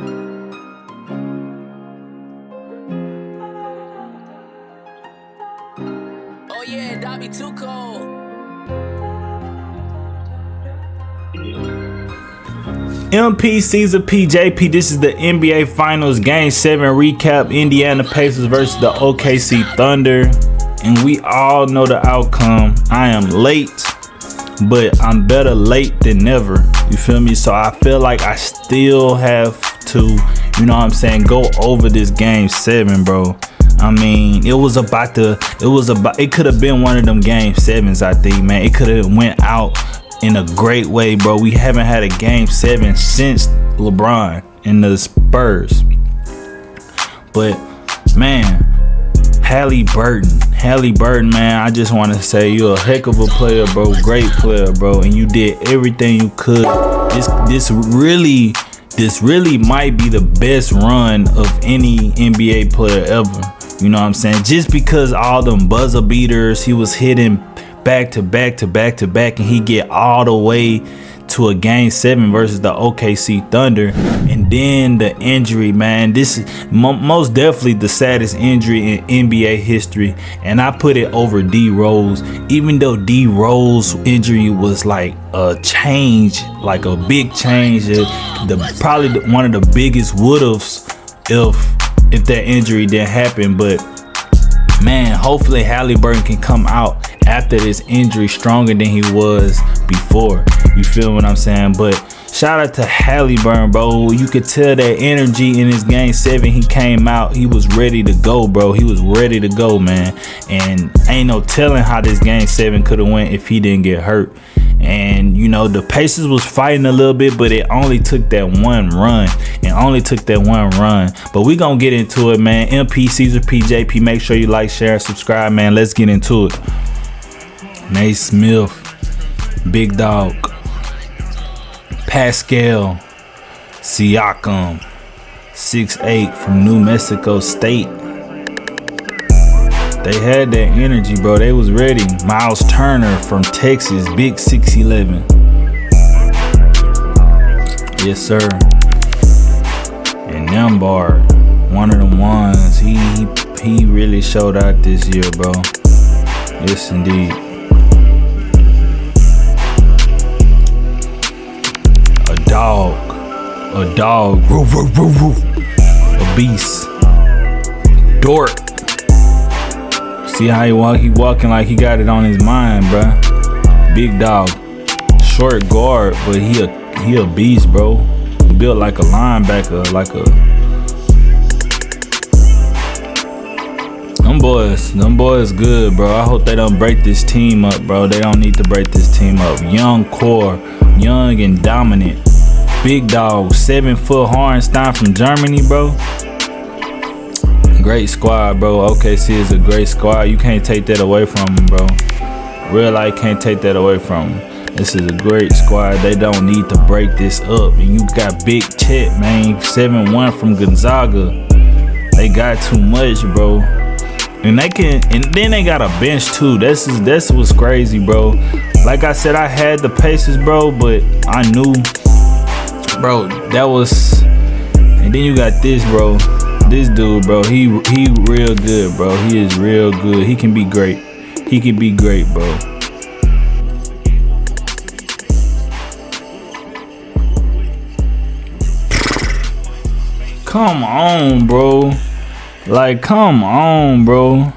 Oh yeah, Dobby too cold. MP Caesar PJP, this is the NBA Finals Game 7 recap. Indiana Pacers versus the OKC Thunder. And we all know the outcome. I am late, but I'm better late than never. You feel me? So I feel like I still have to, you know what I'm saying, go over this Game 7, bro. I mean, it could have been one of them Game 7s, I think, man. It could have went out in a great way, bro. We haven't had a Game 7 since LeBron and the Spurs. But man, Halliburton, man, I just want to say you're a heck of a player, bro. Great player, bro, and you did everything you could. This really might be the best run of any NBA player ever. You know what I'm saying? Just because all them buzzer beaters, he was hitting back to back, and he get all the way to a Game 7 versus the OKC Thunder. And then the injury, man, this is most definitely the saddest injury in NBA history, and I put it over D Rose. Even though D Rose injury was like a change, like a big change, probably one of the biggest would-haves if that injury didn't happen. But man, hopefully Halliburton can come out after this injury stronger than he was before. You feel what I'm saying? But shout out to Halliburton, bro. You could tell that energy in his Game 7. He came out, he was ready to go, bro. He was ready to go, man. And ain't no telling how this Game 7 could have went if he didn't get hurt. And you know, the Pacers was fighting a little bit, but it only took that one run. But we gonna get into it, man. MP Caesar PJP, make sure you like, share, and subscribe, man. Let's get into it. Naismith, Big Dog, Pascal Siakam, 6'8" from New Mexico State. They had that energy, bro. They was ready. Miles Turner from Texas, big 6'11". Yes, sir. And Nembhard, one of them ones. He really showed out this year, bro. Yes, indeed. A dog, roof, roof, roof, roof. A beast. Dork. See how he walk? He walking like he got it on his mind, bruh. Big dog. Short guard, but he a beast, bro. He built like a linebacker, Them boys good, bro. I hope they don't break this team up, bro. They don't need to break this team up. Young core, young and dominant. Big dog, 7-foot Hartenstein from Germany, bro. Great squad, bro. OKC is a great squad. You can't take that away from them, bro. Real life can't take that away from them. This is a great squad. They don't need to break this up. And you got Big Chet, man. 7'1" from Gonzaga. They got too much, bro. And then they got a bench too. That's what's crazy, bro. Like I said, I had the Pacers, bro, but I knew, bro, that was. And then you got this, bro. This dude, bro, he real good, bro. He is real good. He can be great. He can be great, bro. Come on, bro. Like, come on, bro.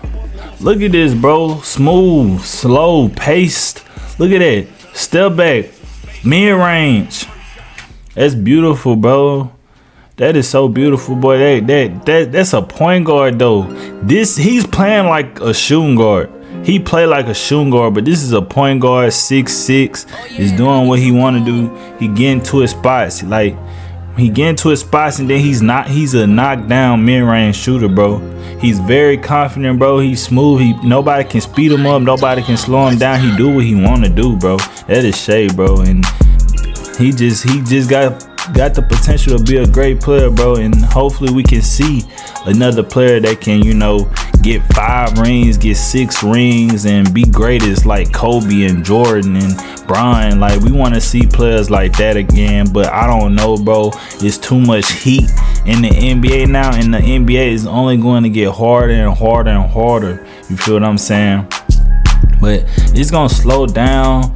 Look at this, bro. Smooth, slow, paced. Look at that. Step back, mid-range. That's beautiful, bro. That is so beautiful, boy. That's a point guard, though. He's playing like a shooting guard. He play like a shooting guard, but this is a point guard, 6'6". He's doing what he want to do. He getting to his spots. Like, he getting to his spots, and then he's a knockdown mid-range shooter, bro. He's very confident, bro. He's smooth. Nobody can speed him up. Nobody can slow him down. He do what he want to do, bro. That is Shea, bro. And he just got the potential to be a great player, bro. And hopefully we can see another player that can, you know, get 5 rings, get 6 rings, and be greatest like Kobe and Jordan and Bron. Like, we want to see players like that again, but I don't know, bro. It's too much heat in the NBA now, and the NBA is only going to get harder and harder and harder. You feel what I'm saying? But it's gonna slow down.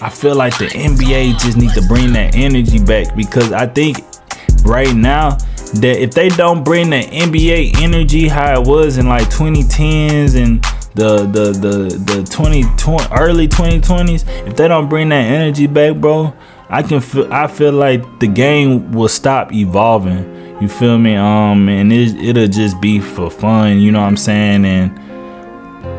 I feel like the NBA just need to bring that energy back, because I think right now that if they don't bring the NBA energy how it was in like 2010s and the 2020 early 2020s, if they don't bring that energy back, bro, I feel like the game will stop evolving. You feel me? And it'll just be for fun, you know what I'm saying? And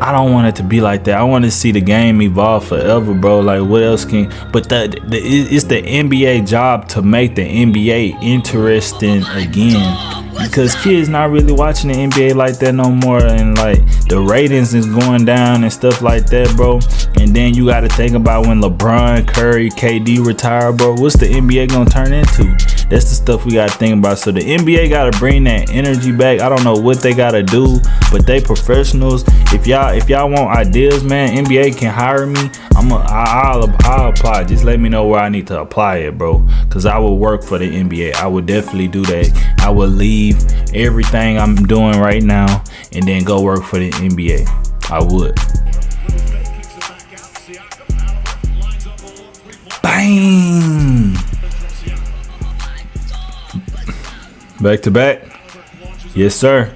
I don't want it to be like that. I want to see the game evolve forever, bro. Like, what else can? But it's the NBA job to make the NBA interesting again, because kids not really watching the NBA like that no more, and like the ratings is going down and stuff like that, bro. And then you got to think about when LeBron, Curry, KD retire, bro. What's the NBA gonna turn into? That's the stuff we gotta think about. So the NBA gotta bring that energy back. I don't know what they gotta do, but they professionals. If y'all want ideas, man, NBA can hire me. I'll apply. Just let me know where I need to apply it, bro. Cause I will work for the NBA. I would definitely do that. I would leave everything I'm doing right now and then go work for the NBA. I would. Bang! Back to back. Yes, sir.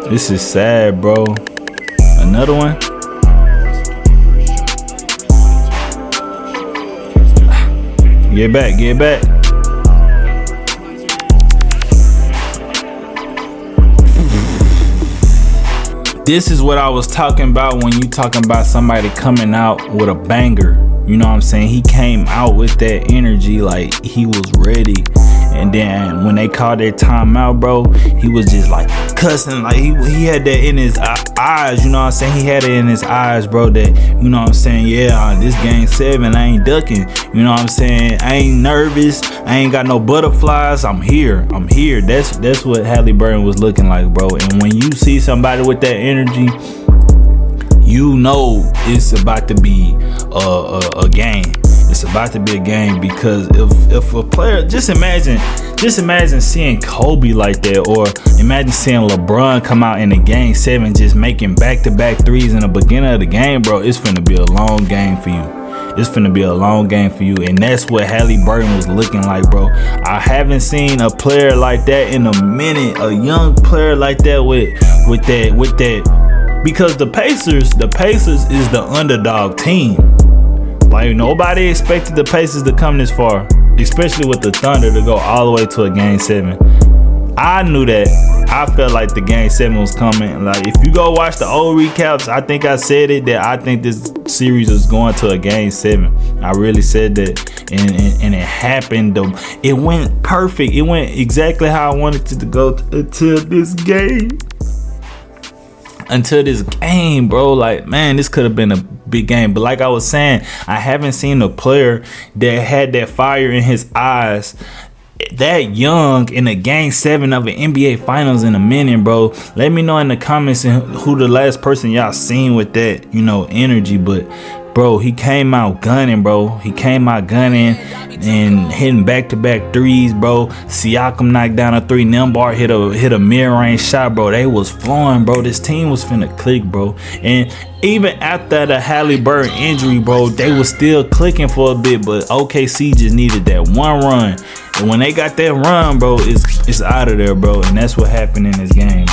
This is sad, bro. Another one. Get back, get back. This is what I was talking about when you talking about somebody coming out with a banger. You know what I'm saying? He came out with that energy, like he was ready. And then when they called their timeout, bro, he was just like cussing. Like he had that in his eyes, you know what I'm saying? He had it in his eyes, bro, that, you know what I'm saying? Yeah, this game 7, I ain't ducking. You know what I'm saying? I ain't nervous. I ain't got no butterflies. I'm here. I'm here. That's what Halliburton was looking like, bro. And when you see somebody with that energy, you know it's about to be a game. It's about to be a game, because if a player, just imagine seeing Kobe like that, or imagine seeing LeBron come out in the game 7 just making back-to-back threes in the beginning of the game, bro. It's finna be a long game for you. It's finna be a long game for you, and that's what Halliburton was looking like, bro. I haven't seen a player like that in a minute, a young player like that with that, because the Pacers is the underdog team. Like, nobody expected the Pacers to come this far, especially with the Thunder to go all the way to a game 7. I knew that. I felt like the game 7 was coming. Like, if you go watch the old recaps, I think I said it, that I think this series is going to a game 7. I really said that, and it happened. It went perfect. It went exactly how I wanted it to go until this game. Until this game, bro. Like, man, this could have been a big game. But like I was saying, I haven't seen a player that had that fire in his eyes that young in a game 7 of an NBA Finals in a minute, bro. Let me know in the comments who the last person y'all seen with that, you know, energy. But bro, he came out gunning, bro. He came out gunning and hitting back-to-back threes, bro. Siakam knocked down a 3. Nembar hit a mid-range shot, bro. They was flowing, bro. This team was finna click, bro. And even after the Halliburton injury, bro, they was still clicking for a bit, but OKC just needed that one run. And when they got that run, bro, it's out of there, bro. And that's what happened in this game.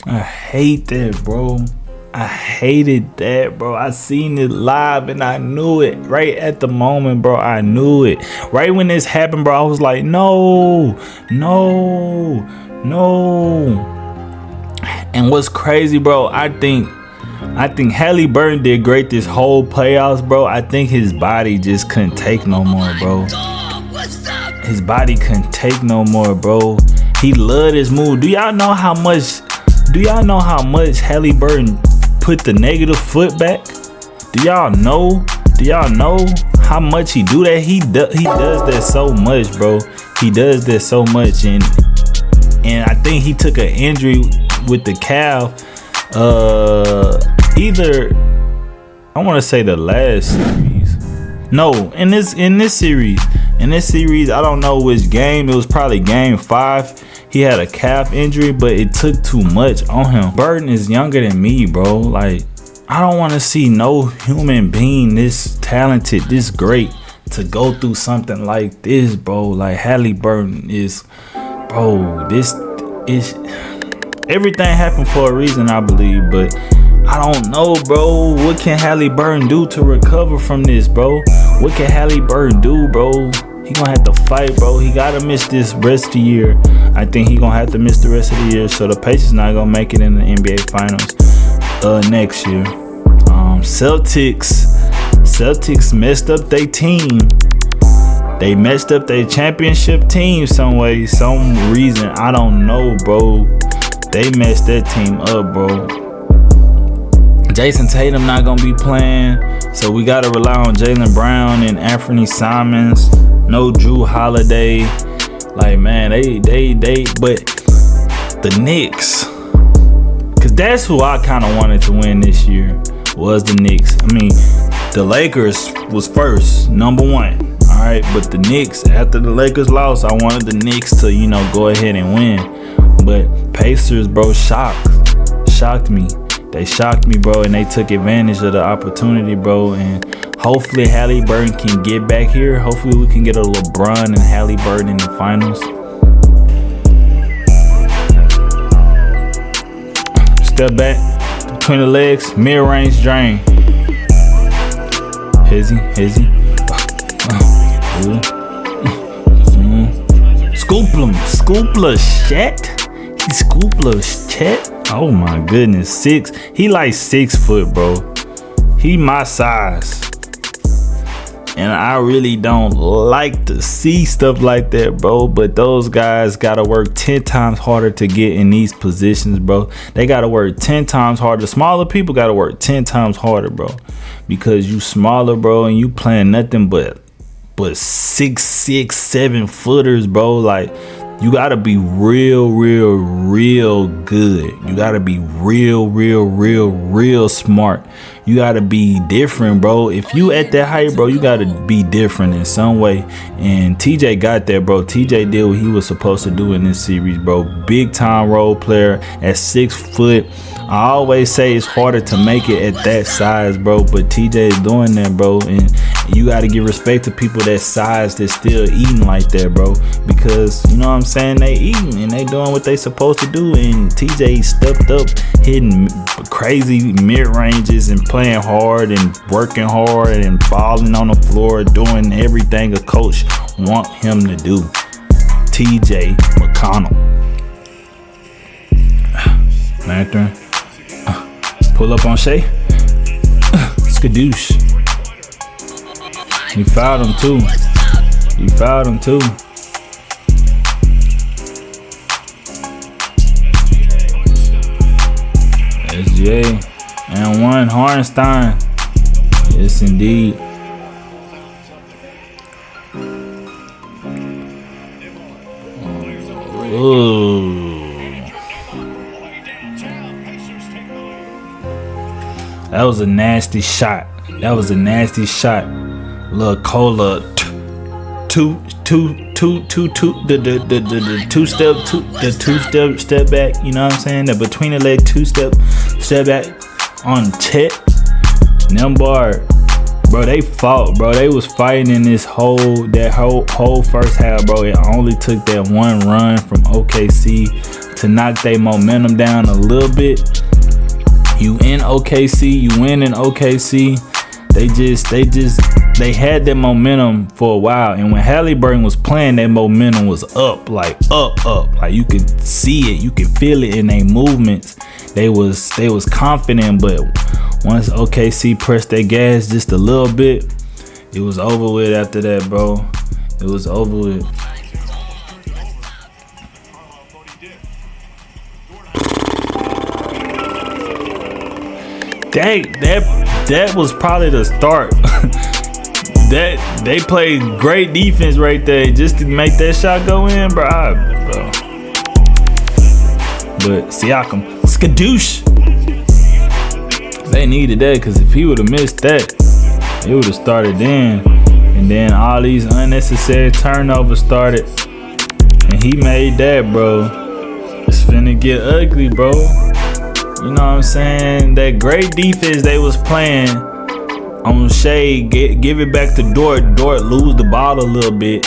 I hate that, bro. I hated that, bro. I seen it live and I knew it right at the moment, bro. I knew it. Right when this happened, bro, I was like, no. And what's crazy, bro, I think Halliburton did great this whole playoffs, bro. I think his body just couldn't take no more, bro. His body couldn't take no more, bro. He loved his move. Do y'all know how much Halliburton put the negative foot back? Do y'all know how much he do that? He does that so much, bro. He does that so much, and I think he took an injury with the calf. Either I want to say the last series. No, in this series, I don't know which game. It was probably game 5. He had a calf injury, but it took too much on him. Burton is younger than me, bro. Like, I don't want to see no human being this talented, this great, to go through something like this, bro. Like, Halliburton is, bro, this is, everything happened for a reason, I believe, but I don't know, bro. What can Halliburton do to recover from this, bro? What can Halliburton do, bro? He gonna have to fight, bro. He gotta miss this rest of the year. I think he gonna have to miss the rest of the year, so the Pacers not gonna make it in the NBA Finals next year. Celtics messed up their team. They messed up their championship team some way, some reason. I don't know, bro. They messed that team up, bro. Jason Tatum not gonna be playing, so we gotta rely on Jaylen Brown and Anthony Simons. No Drew Holiday. Like, man, they but the Knicks, cause that's who I kind of wanted to win this year, was the Knicks. I mean, the Lakers was first, number 1. All right, but the Knicks, after the Lakers lost, I wanted the Knicks to, go ahead and win. But Pacers, bro, shocked me. They shocked me, bro, and they took advantage of the opportunity, bro. And hopefully Halliburton can get back here. Hopefully we can get a LeBron and Halliburton in the finals. Step back between the legs, mid-range drain. Hezzy. Scoopla Chet. Oh my goodness, 6. He like 6 foot, bro. He my size. And I really don't like to see stuff like that, bro. But those guys gotta work 10 times harder to get in these positions, bro. They gotta work 10 times harder. Smaller people gotta work 10 times harder, bro. Because you smaller, bro, and you playing nothing but 6'6", 7 footers, bro. Like, you gotta be real good. You gotta be real smart. You gotta be different, bro. If you at that height, bro, you gotta be different in some way. And TJ got that, bro. TJ did what he was supposed to do in this series, bro. Big time role player at 6 foot. I always say it's harder to make it at that size, bro, but TJ is doing that, bro. And you got to give respect to people that size that's still eating like that, bro, because, you know what I'm saying, they eating and they doing what they supposed to do. And TJ stepped up, hitting crazy mid-ranges and playing hard and working hard and balling on the floor, doing everything a coach want him to do. TJ McConnell. Lantern. Pull up on Shea. Skadoosh. He fouled him too. SGA and 1 Hartenstein. Yes, indeed. Ooh. That was a nasty shot. Lil Cola, two step back. You know what I'm saying? The between the leg step back on Chet. Nembhard, bro, they fought, bro. They was fighting in this whole first half, bro. It only took that one run from OKC to knock their momentum down a little bit. You in OKC, you win in OKC. They had that momentum for a while, and when Halliburton was playing, that momentum was up, like up. Like you could see it, you could feel it in their movements. They was confident, but once OKC pressed their gas just a little bit, it was over with after that, bro. It was over with. That was probably the start. That they played great defense right there just to make that shot go in, bro. But Siakam, skadoosh. They needed that, because if he would have missed that, it would have started then. And then all these unnecessary turnovers started. And he made that, bro. It's finna get ugly, bro. You know what I'm saying? That great defense they was playing on Shea, give it back to Dort. Dort lose the ball a little bit.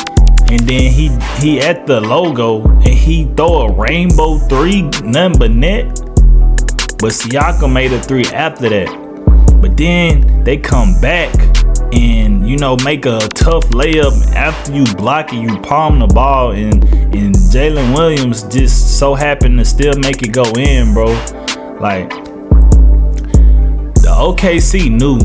And then he at the logo and he throw a rainbow three, nothing but net. But Siakam made a three after that. But then they come back and, you know, make a tough layup after you block it, you palm the ball, and Jalen Williams just so happened to still make it go in, bro. Like, the OKC knew.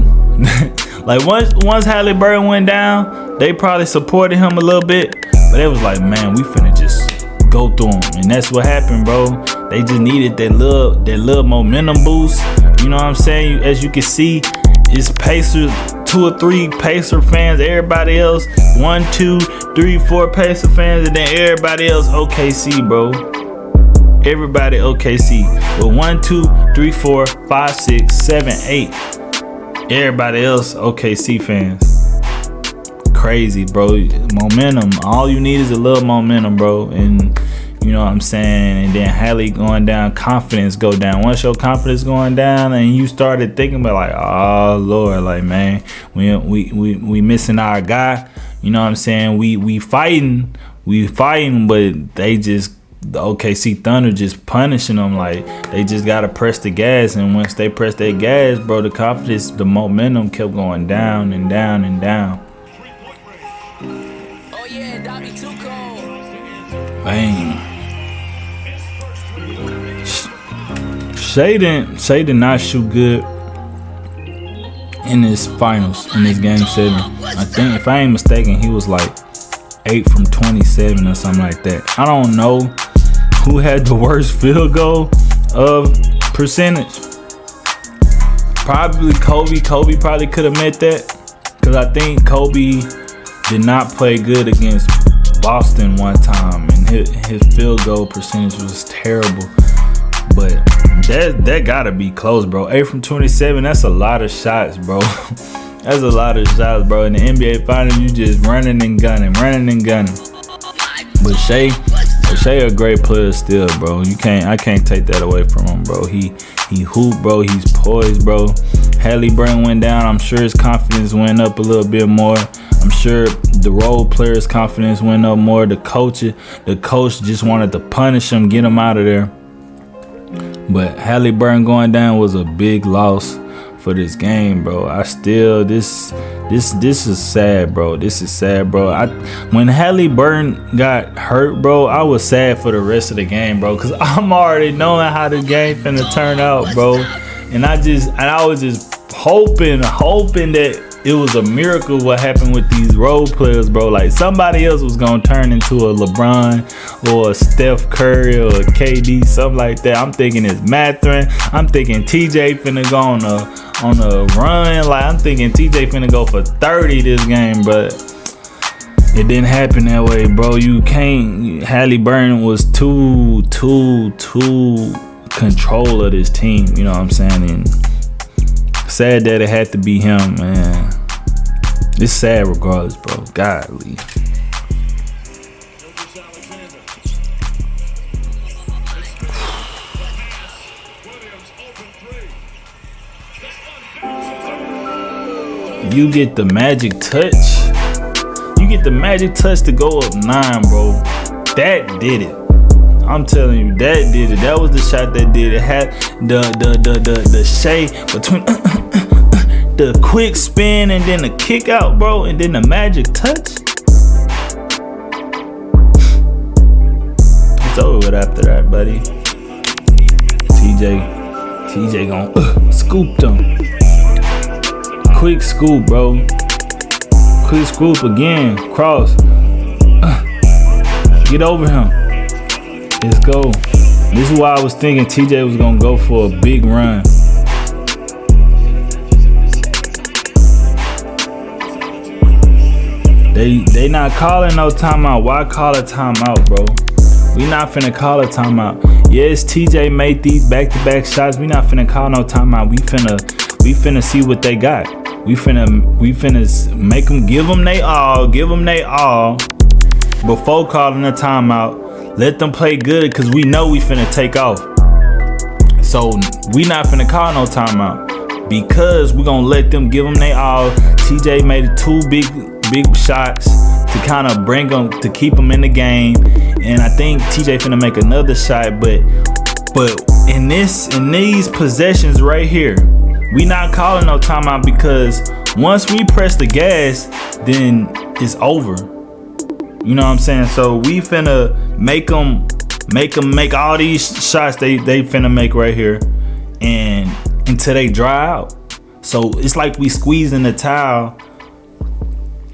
Like, once Halliburton went down, they probably supported him a little bit, but it was like, man, we finna just go through him. And that's what happened, bro. They just needed that little momentum boost. You know what I'm saying? As you can see, it's Pacers, 2 or 3 Pacer fans, everybody else 1, 2, 3, 4 Pacer fans, and then everybody else OKC, bro. Everybody OKC. But 1, 2, 3, 4, 5, 6, 7, 8. Everybody else OKC fans. Crazy, bro. Momentum. All you need is a little momentum, bro. And you know what I'm saying? And then Hallie going down, confidence go down. Once your confidence going down and you started thinking about like, oh Lord, like, man, we missing our guy. You know what I'm saying? We fighting, but they just, the OKC Thunder just punishing them. Like, they just gotta press the gas, and once they press their gas, bro, the confidence, the momentum kept going down and down and down. Oh yeah, Dobby too cold. Bang. Shea did not shoot good in his finals, in this game 7. I think, if I ain't mistaken, he was like 8 from 27 or something like that. I don't know who had the worst field goal percentage. Probably Kobe. Kobe probably could have met that, because I think Kobe did not play good against Boston one time, and his field goal percentage was terrible. But that gotta be close, bro. 8 from 27, that's a lot of shots, bro. That's a lot of shots, bro. In the NBA Finals, you just running and gunning. But Shea a great player still, bro. I can't take that away from him, bro. He hoop, bro. He's poised, bro. Halliburton went down. I'm sure his confidence went up a little bit more. I'm sure the role players' confidence went up more. The coach just wanted to punish him, get him out of there. But Halliburton going down was a big loss for this game, bro. This is sad, bro. This is sad, bro. When Halliburton got hurt, bro, I was sad for the rest of the game, bro, because I'm already knowing how the game finna turn out, bro. And I was just hoping that it was a miracle what happened with these role players, bro. Like, somebody else was gonna turn into a LeBron or a Steph Curry or a KD, something like that. I'm thinking it's Mathurin. I'm thinking TJ finna go on a run. Like, I'm thinking TJ finna go for 30 this game, but it didn't happen that way, bro. You can't. Halliburton was too control of this team. You know what I'm saying? And sad that it had to be him, man. It's sad regardless, bro. Godly. You get the magic touch. You get the magic touch to go up 9, bro. That did it. I'm telling you, that did it. That was the shot that did it. Had the shade between the quick spin and then the kick out, bro, and then the magic touch. It's over with after that, buddy. TJ gon' scoop them. Quick scoop, bro. Quick scoop again. Cross. Get over him. Let's go. This is why I was thinking TJ was gonna go for a big run. They not calling no timeout. Why call a timeout, bro? We not finna call a timeout. Yes, TJ made these back-to-back shots. We not finna call no timeout. We finna see what they got. We finna make them, give them they all before calling a timeout. Let them play good, cause we know we finna take off. So we not finna call no timeout because we gonna let them give them they all. TJ made 2 big shots to kind of bring them, to keep them in the game, and I think TJ finna make another shot. But in these possessions right here, we not calling no timeout, because once we press the gas, then it's over. You know what I'm saying? So we finna make them make all these shots they finna make right here, and until they dry out. So it's like we squeezing the towel,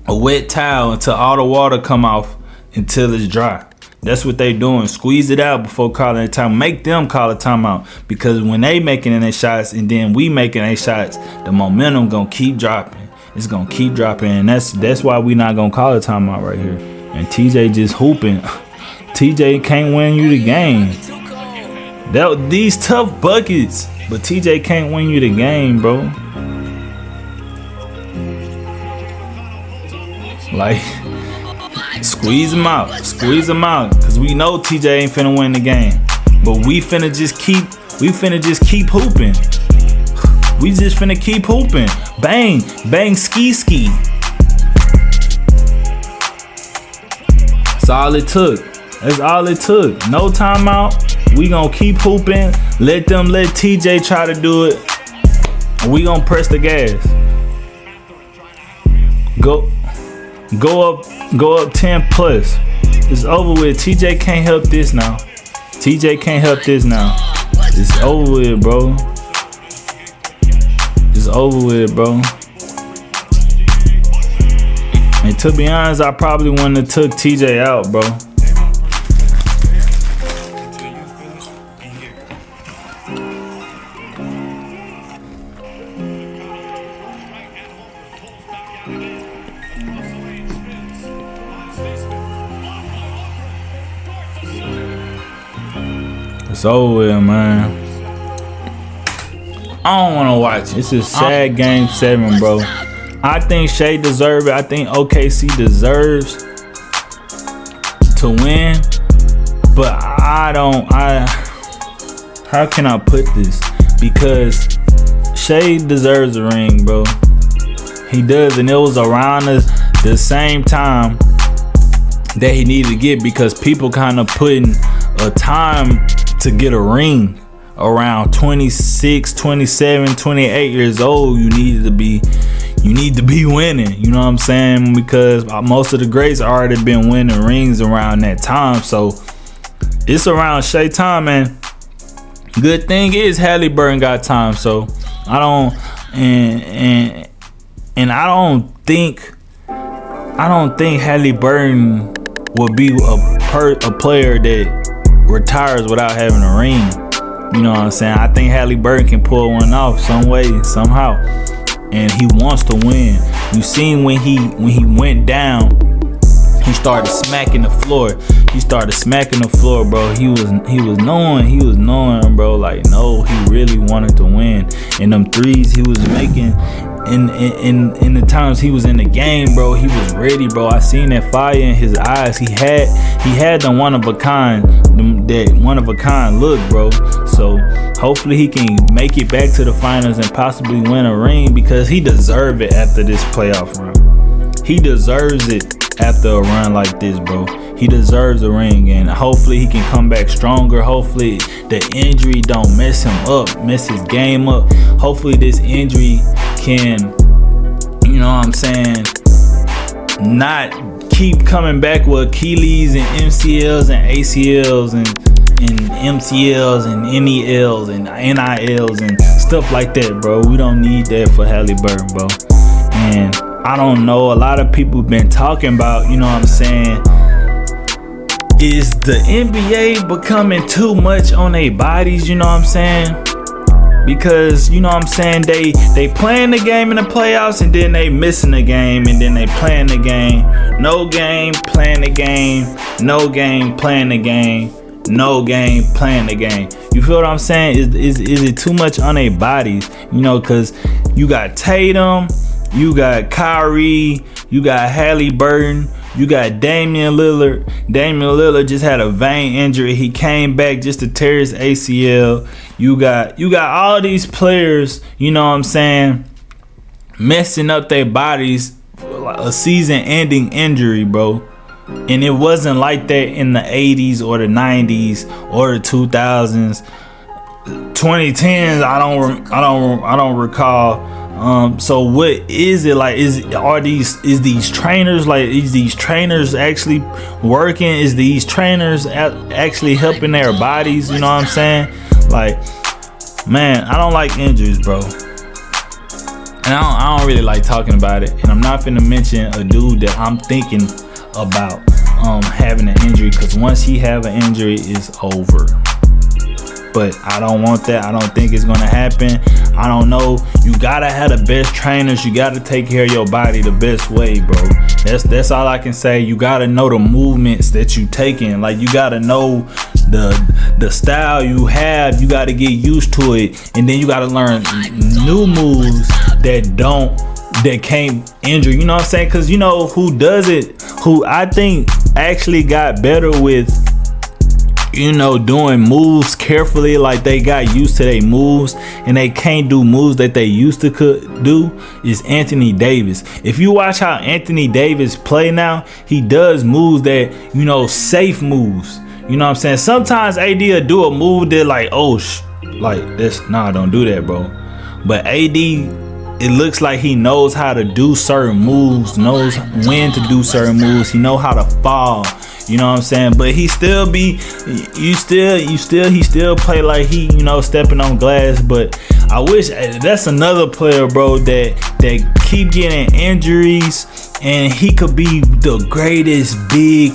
a wet towel, until all the water come off until it's dry. That's what they doing. Squeeze it out before calling a time. Make them call a timeout, because when they making their shots and then we making their shots, the momentum gonna keep dropping. It's gonna keep dropping, and that's why we not gonna call a timeout right here. And TJ just hooping. TJ can't win you the game. These tough buckets, but TJ can't win you the game, bro. Like, squeeze them out, cause we know TJ ain't finna win the game, but we finna just keep hooping. We just finna keep hooping. Bang, bang, ski. That's all it took. No timeout. We gonna keep hooping. Let TJ try to do it. We gonna press the gas. Go up 10 plus. It's over with. TJ can't help this now. It's over with, bro. And to be honest, I probably wouldn't have took TJ out, bro. It's over with, man. I don't want to watch it. It's a sad game 7, bro. I think Shea deserves it. I think OKC deserves to win. But how can I put this? Because Shea deserves a ring, bro. He does, and it was around the same time that he needed to get, because people kind of putting a time to get a ring around 26, 27, 28 years old. You need to be winning, you know what I'm saying? Because most of the greats already been winning rings around that time. So it's around Shea time, man. Good thing is Halliburton got time. So I don't think Halliburton will be a player that retires without having a ring. You know what I'm saying? I think Halliburton can pull one off some way, somehow, and he wants to win. You seen when he went down, he started smacking the floor. Bro. He was knowing, bro. Like, no, he really wanted to win. And them threes he was making in the times he was in the game, bro, he was ready, bro. I seen that fire in his eyes. He had the one of a kind look, bro. So hopefully he can make it back to the finals and possibly win a ring, because he deserves it after this playoff run. He deserves it. after a run like this, bro. He deserves a ring, and hopefully he can come back stronger. Hopefully the injury don't mess him up, mess his game up. Hopefully this injury can, you know what I'm saying, not keep coming back with Achilles and MCLs and ACLs and MCLs and NELs and NILs and stuff like that, bro. We don't need that for Halliburton, bro. And I don't know, a lot of people been talking about, you know what I'm saying, is the NBA becoming too much on their bodies, you know what I'm saying? Because, you know what I'm saying, they playing the game in the playoffs and then they missing the game and then they playing the game. No game, playing the game. No game, playing the game. No game, playing the game. You feel what I'm saying? Is it too much on their bodies? You know, because you got Tatum, you got Kyrie, you got Halliburton, you got Damian Lillard. Damian Lillard just had a vein injury. He came back just to tear his ACL. You got all these players, you know what I'm saying, messing up their bodies for a season-ending injury, bro. And it wasn't like that in the 80s or the 90s or the 2000s. 2010s, I don't recall. So what is it like? Is these trainers actually working? Is these trainers actually helping their bodies? You know what I'm saying? Like, man, I don't like injuries, bro. And I don't really like talking about it. And I'm not finna mention a dude that I'm thinking about having an injury, because once he have an injury, it's over. But I don't want that. I don't think it's gonna happen. I don't know. You gotta have the best trainers. You gotta take care of your body the best way, bro. That's all I can say. You gotta know the movements that you taking. Like, you gotta know the style you have. You gotta get used to it, and then you gotta learn new moves that can't injure. You know what I'm saying? Because you know who does it? Who I think actually got better with, you know, doing moves carefully. Like, they got used to their moves and they can't do moves that they used to could do, is Anthony Davis. If you watch how Anthony Davis play now, he does moves that, you know, safe moves. You know what I'm saying? Sometimes AD will do a move that like, like this, nah, don't do that, bro. But AD, it looks like he knows how to do certain moves, knows when to do certain moves. He know how to fall. You know what I'm saying? But he still he still play like he, you know, stepping on glass. But I wish, that's another player, bro, that keep getting injuries, and he could be the greatest big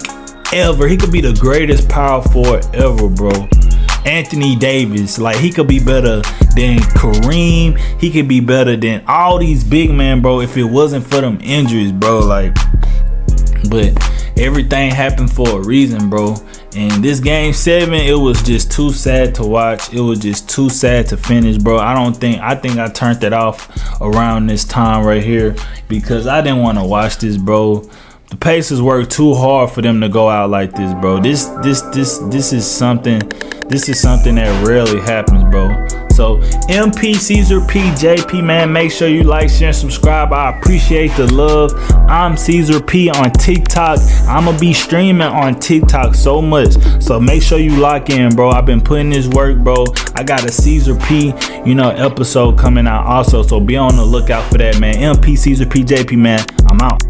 ever. He could be the greatest power forward ever, bro. Anthony Davis, like, he could be better than Kareem. He could be better than all these big men, bro, if it wasn't for them injuries, bro. Like, but everything happened for a reason, bro. And this game 7, it was just too sad to watch. It was just too sad to finish, bro. I think I turned it off around this time right here, because I didn't want to watch this, bro. The Pacers worked too hard for them to go out like this, bro. This is something that rarely happens, bro. So MP, Caesar P, JP, man, make sure you like, share, and subscribe. I appreciate the love. I'm Caesar P on TikTok. I'ma be streaming on TikTok so much, so make sure you lock in, bro. I've been putting this work, bro. I got a Caesar P, you know, episode coming out also, so be on the lookout for that, man. MP, Caesar P, JP, man. I'm out.